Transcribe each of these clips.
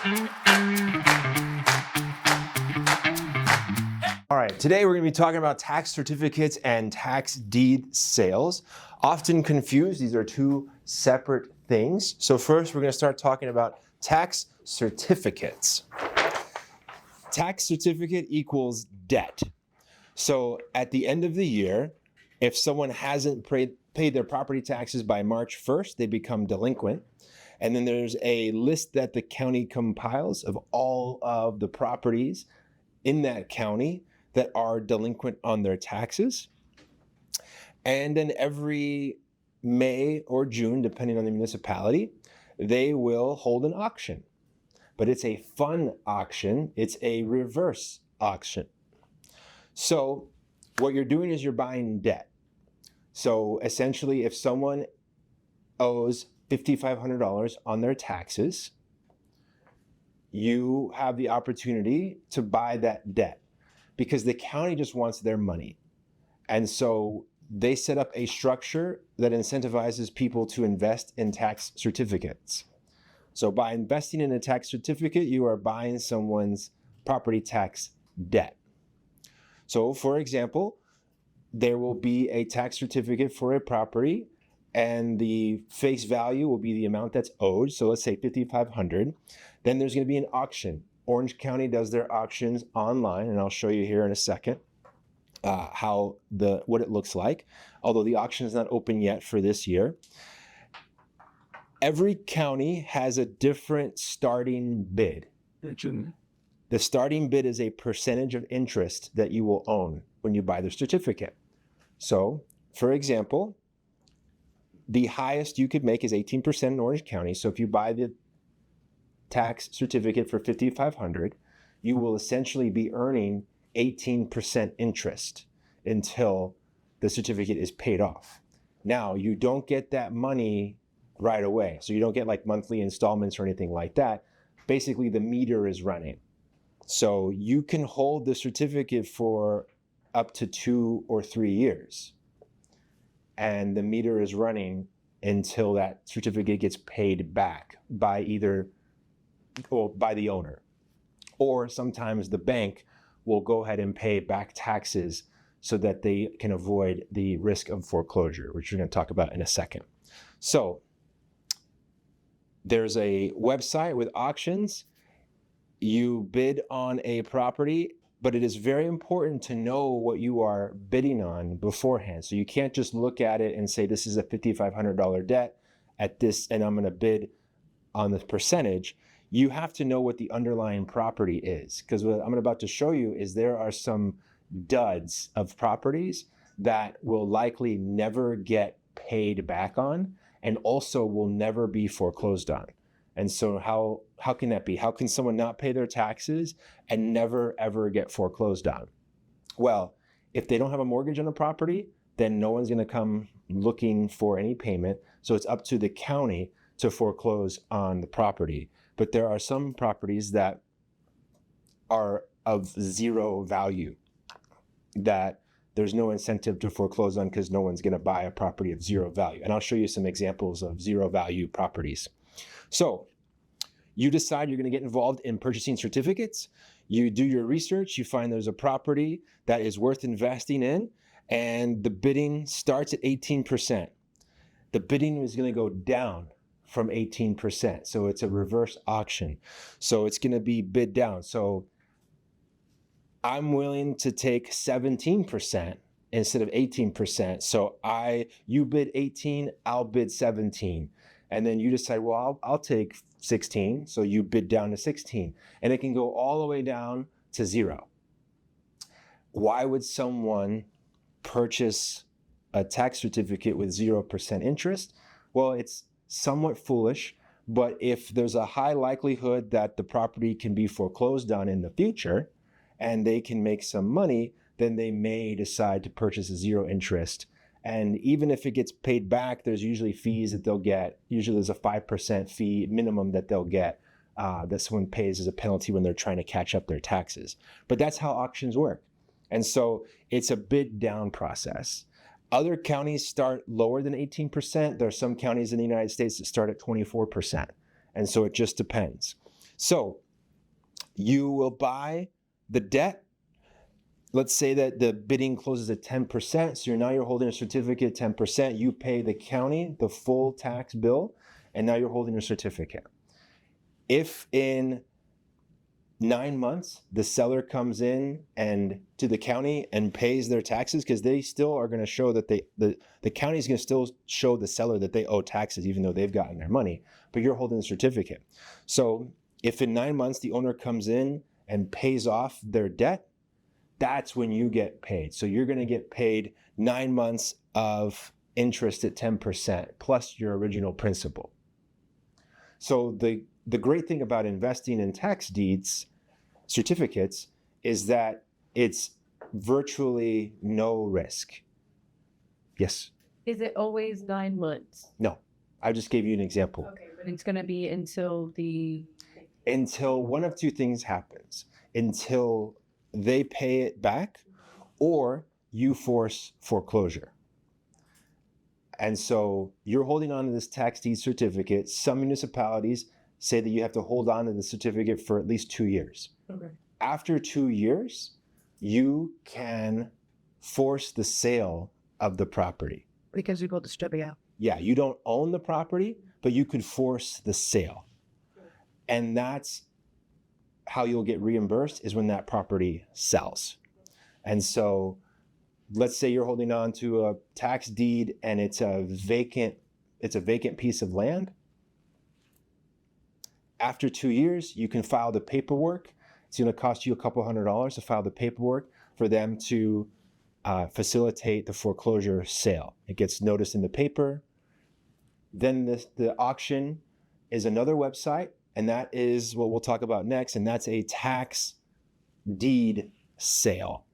All right, today we're going to be talking about tax certificates and tax deed sales. Often confused, these are two separate things. So first we're going to start talking about tax certificates. Tax certificate equals debt. So at the end of the year, if someone hasn't paid their property taxes by March 1st, they become delinquent. And then there's a list that the county compiles of all of the properties in that county that are delinquent on their taxes. And then every May or June, depending on the municipality, they will hold an auction. But it's a fun auction. It's a reverse auction. So what you're doing is you're buying debt. So essentially, if someone owes $5,500 on their taxes, you have the opportunity to buy that debt because the county just wants their money. And so they set up a structure that incentivizes people to invest in tax certificates. So by investing in a tax certificate, you are buying someone's property tax debt. So for example, there will be a tax certificate for a property and the face value will be the amount that's owed. So let's say $5,500. Then there's going to be an auction. Orange County does their auctions online, and I'll show you here in a second what it looks like, although the auction is not open yet for this year. Every county has a different starting bid. The starting bid is a percentage of interest that you will own when you buy the certificate. So, for example, the highest you could make is 18% in Orange County. So if you buy the tax certificate for $5,500, you will essentially be earning 18% interest until the certificate is paid off. Now, you don't get that money right away. So you don't get like monthly installments or anything like that. Basically, the meter is running. So you can hold the certificate for up to 2 or 3 years. And the meter is running until that certificate gets paid back by by the owner. Or sometimes the bank will go ahead and pay back taxes so that they can avoid the risk of foreclosure, which we're going to talk about in a second. So there's a website with auctions. You bid on a property, but it is very important to know what you are bidding on beforehand. So you can't just look at it and say, this is a $5,500 debt at this, and I'm going to bid on the percentage. You have to know what the underlying property is, because what I'm about to show you is there are some duds of properties that will likely never get paid back on and also will never be foreclosed on. And so how can that be? How can someone not pay their taxes and never, ever get foreclosed on? Well, if they don't have a mortgage on a property, then no one's going to come looking for any payment. So it's up to the county to foreclose on the property. But there are some properties that are of zero value that there's no incentive to foreclose on because no one's going to buy a property of zero value. And I'll show you some examples of zero value properties. So you decide you're going to get involved in purchasing certificates. You do your research. You find there's a property that is worth investing in, and the bidding starts at 18%. The bidding is going to go down from 18%. So it's a reverse auction. So it's going to be bid down. So I'm willing to take 17% instead of 18%. So you bid 18, I'll bid 17. And then you decide, well, I'll take 16. So you bid down to 16. And it can go all the way down to 0. Why would someone purchase a tax certificate with 0% interest? Well, it's somewhat foolish, but if there's a high likelihood that the property can be foreclosed on in the future and they can make some money, then they may decide to purchase a 0 interest. And even if it gets paid back, there's usually fees that they'll get. Usually there's a 5% fee minimum that they'll get that someone pays as a penalty when they're trying to catch up their taxes. But that's how auctions work. And so it's a bid down process. Other counties start lower than 18%. There are some counties in the United States that start at 24%. And so it just depends. So you will buy the debt. Let's say that the bidding closes at 10%. So now you're holding a certificate 10%. You pay the county the full tax bill, and now you're holding a certificate. If in 9 months the seller comes in and to the county and pays their taxes, because they still are going to show that the county is going to still show the seller that they owe taxes even though they've gotten their money, but you're holding the certificate. So if in 9 months the owner comes in and pays off their debt, that's when you get paid. So you're going to get paid 9 months of interest at 10% plus your original principal. So the great thing about investing in tax deeds certificates is that it's virtually no risk. Yes? Is it always 9 months? No. I just gave you an example. Okay, but it's going to be until one of two things happens. Until they pay it back or you force foreclosure. And so you're holding on to this tax deed certificate. Some municipalities say that you have to hold on to the certificate for at least 2 years. Okay. After 2 years, you can force the sale of the property. Because you go to strip it out. Yeah, you don't own the property, but you could force the sale. And that's how you'll get reimbursed, is when that property sells. And so let's say you're holding on to a tax deed and it's a vacant piece of land. After 2 years, you can file the paperwork. It's going to cost you a couple $100 to file the paperwork for them to facilitate the foreclosure sale. It gets noticed in the paper. Then the auction is another website, and that is what we'll talk about next, and that's a tax deed sale.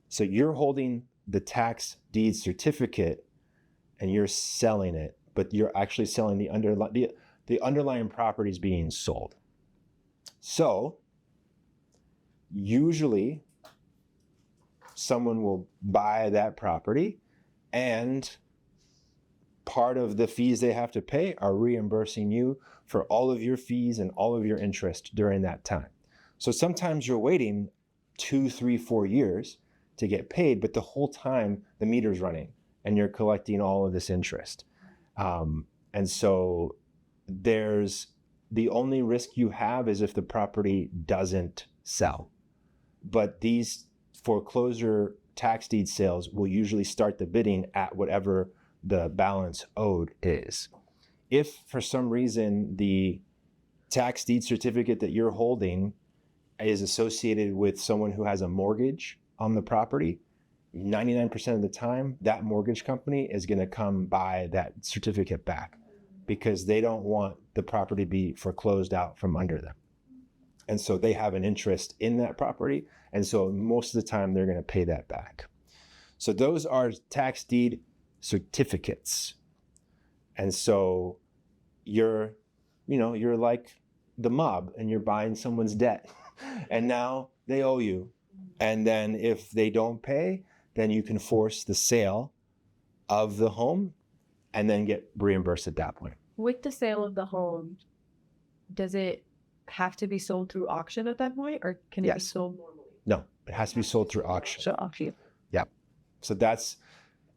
So you're holding the tax deed certificate and you're selling it, but you're actually selling the underlying property is being sold. So usually someone will buy that property, and part of the fees they have to pay are reimbursing you for all of your fees and all of your interest during that time. So sometimes you're waiting 2, 3, 4 years to get paid, but the whole time the meter's running and you're collecting all of this interest. And so the only risk you have is if the property doesn't sell. But these foreclosure tax deed sales will usually start the bidding at whatever the balance owed is. If for some reason the tax deed certificate that you're holding is associated with someone who has a mortgage on the property, 99% of the time, that mortgage company is going to come buy that certificate back because they don't want the property to be foreclosed out from under them. And so they have an interest in that property. And so most of the time they're going to pay that back. So those are tax deed certificates. And so you're like the mob and you're buying someone's debt and now they owe you. And then if they don't pay, then you can force the sale of the home and then get reimbursed at that point. With the sale of the home, does it have to be sold through auction at that point, or can it be sold normally? No, it has to be sold through auction. So auction. Yeah. So that's,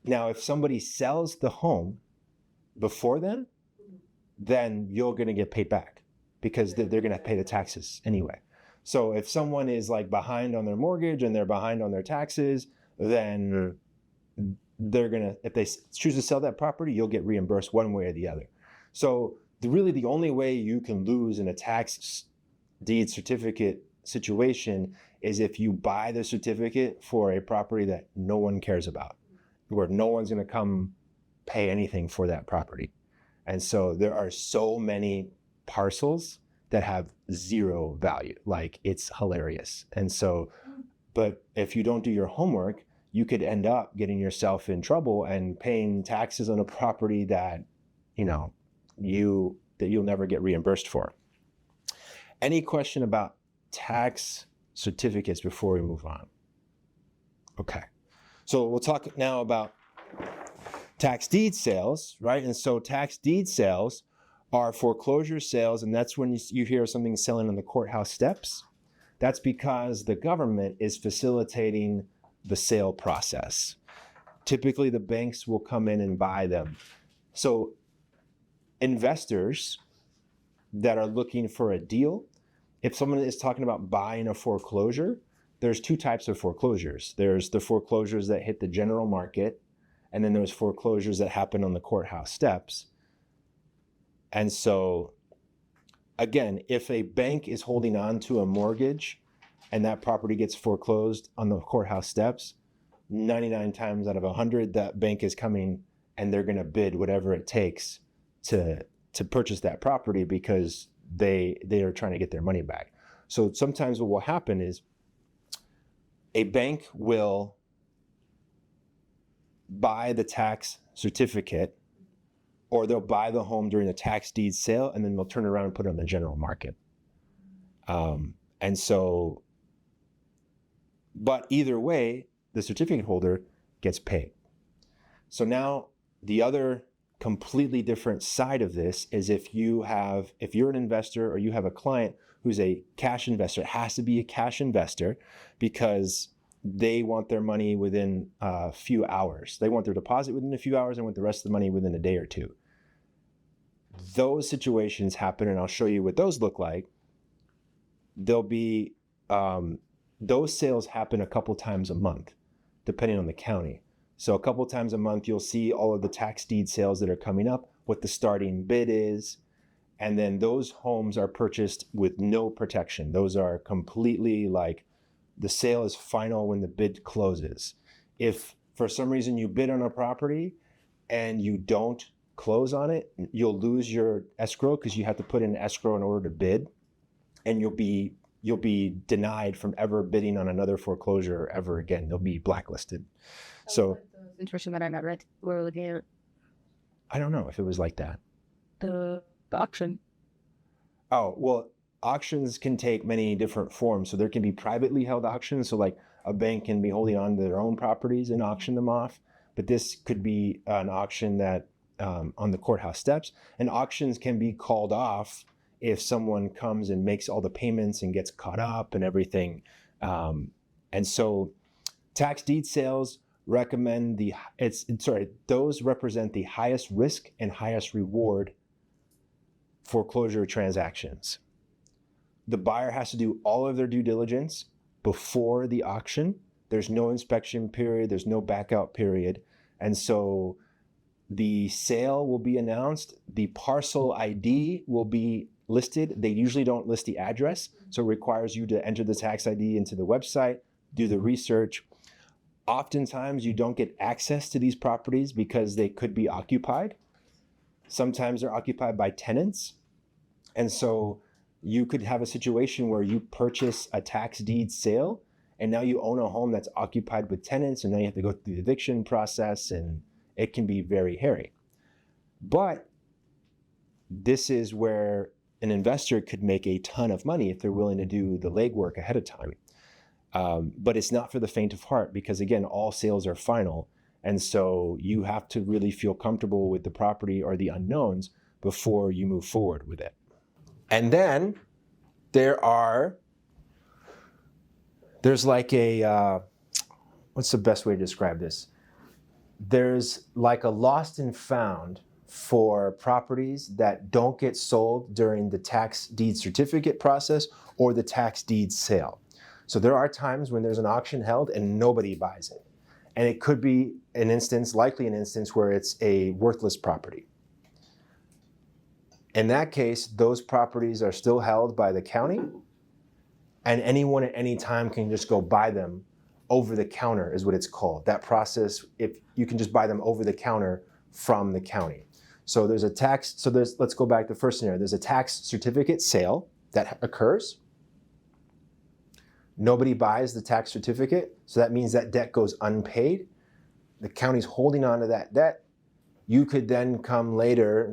now if somebody sells the home before then you're going to get paid back because they're going to pay the taxes anyway. So if someone is like behind on their mortgage and they're behind on their taxes, then they're going to, if they choose to sell that property, you'll get reimbursed one way or the other. So really the only way you can lose in a tax deed certificate situation is if you buy the certificate for a property that no one cares about, where no one's going to come pay anything for that property. And so there are so many parcels that have zero value, like it's hilarious. And so, but if you don't do your homework, you could end up getting yourself in trouble and paying taxes on a property that, you'll never get reimbursed for. Any question about tax certificates before we move on? Okay. So we'll talk now about tax deed sales, right? And so tax deed sales are foreclosure sales, and that's when you hear something selling on the courthouse steps. That's because the government is facilitating the sale process. Typically, the banks will come in and buy them. So investors that are looking for a deal, if someone is talking about buying a foreclosure, there's two types of foreclosures. There's the foreclosures that hit the general market, and then there's foreclosures that happen on the courthouse steps. And so, again, if a bank is holding on to a mortgage and that property gets foreclosed on the courthouse steps, 99 times out of 100, that bank is coming and they're going to bid whatever it takes to purchase that property because they are trying to get their money back. So sometimes what will happen is a bank will buy the tax certificate, or they'll buy the home during the tax deed sale, and then they'll turn around and put it on the general market. And so, but either way, the certificate holder gets paid. So now the other completely different side of this is if you're an investor or you have a client who's a cash investor, it has to be a cash investor because they want their money within a few hours. They want their deposit within a few hours and want the rest of the money within a day or two. Those situations happen, and I'll show you what those look like. There'll be, those sales happen a couple times a month, depending on the county. So a couple times a month, you'll see all of the tax deed sales that are coming up, what the starting bid is, and then those homes are purchased with no protection. Those are completely like, the sale is final when the bid closes. If for some reason you bid on a property and you don't close on it, you'll lose your escrow because you have to put in escrow in order to bid, and you'll be denied from ever bidding on another foreclosure ever again. They'll be blacklisted. So Interesting that I not read. We're looking at I don't know if it was like that. the auction. Oh, well, auctions can take many different forms. So there can be privately held auctions. So like a bank can be holding on to their own properties and auction them off. But this could be an auction that on the courthouse steps. And auctions can be called off if someone comes and makes all the payments and gets caught up and everything. And so tax deed sales those represent the highest risk and highest reward foreclosure transactions. The buyer has to do all of their due diligence before the auction. There's no inspection period, there's no backout period. And so the sale will be announced, the parcel ID will be listed. They usually don't list the address, so it requires you to enter the tax ID into the website, do the research. Oftentimes you don't get access to these properties because they could be occupied. Sometimes they're occupied by tenants. And so you could have a situation where you purchase a tax deed sale and now you own a home that's occupied with tenants, and now you have to go through the eviction process, and it can be very hairy. But this is where an investor could make a ton of money if they're willing to do the legwork ahead of time. But it's not for the faint of heart because, again, all sales are final. And so you have to really feel comfortable with the property or the unknowns before you move forward with it. And then there's like what's the best way to describe this? There's like a lost and found for properties that don't get sold during the tax deed certificate process or the tax deed sale. So there are times when there's an auction held and nobody buys it. And it could be likely an instance where it's a worthless property. In that case, those properties are still held by the county, and anyone at any time can just go buy them over the counter is what it's called. That process, if you can just buy them over the counter from the county. So let's go back to the first scenario. There's a tax certificate sale that occurs. Nobody buys the tax certificate, so that means that debt goes unpaid. The county's holding on to that debt. You could then come later,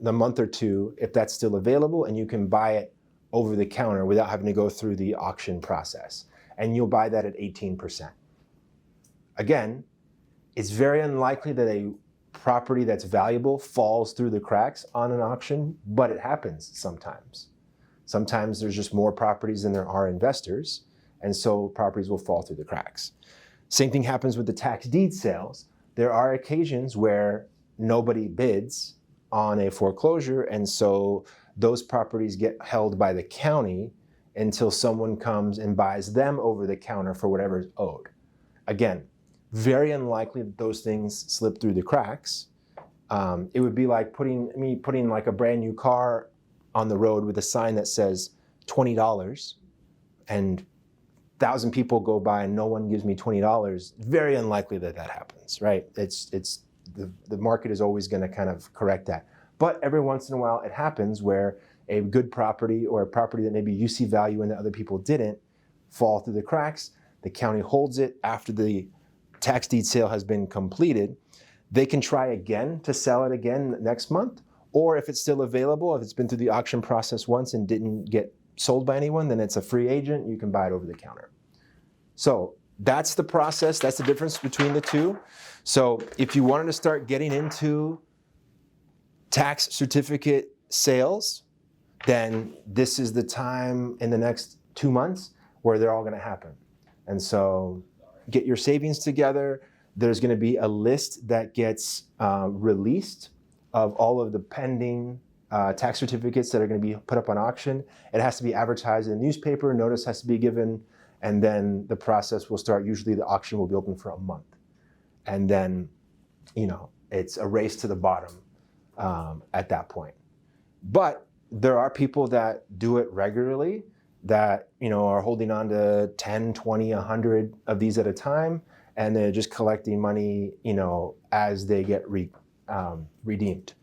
the month or two, if that's still available, and you can buy it over the counter without having to go through the auction process. And you'll buy that at 18%. Again, it's very unlikely that a property that's valuable falls through the cracks on an auction, but it happens sometimes. Sometimes there's just more properties than there are investors, and so properties will fall through the cracks. Same thing happens with the tax deed sales. There are occasions where nobody bids on a foreclosure, and so those properties get held by the county until someone comes and buys them over the counter for whatever is owed. Again, very unlikely that those things slip through the cracks. It would be like putting like a brand new car on the road with a sign that says $20, and 1,000 people go by and no one gives me $20. Very unlikely that that happens, right? It's the market is always going to kind of correct that. But every once in a while it happens where a good property or a property that maybe you see value in that other people didn't fall through the cracks. The county holds it after the tax deed sale has been completed. They can try again to sell it again next month, or if it's still available, if it's been through the auction process once and didn't get sold by anyone, then it's a free agent. You can buy it over the counter. So that's the process. That's the difference between the two. So if you wanted to start getting into tax certificate sales, then this is the time in the next 2 months where they're all going to happen. And so get your savings together. There's going to be a list that gets released of all of the pending tax certificates that are going to be put up on auction. It has to be advertised in the newspaper. Notice has to be given. And then the process will start. Usually the auction will be open for a month. And then, it's a race to the bottom at that point. But there are people that do it regularly that, are holding on to 10, 20, 100 of these at a time. And they're just collecting money, as they get redeemed.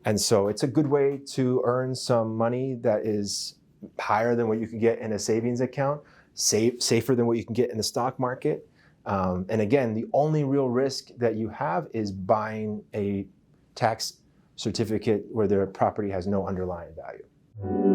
And so it's a good way to earn some money that is higher than what you can get in a savings account, safer than what you can get in the stock market. And again, the only real risk that you have is buying a tax certificate where their property has no underlying value.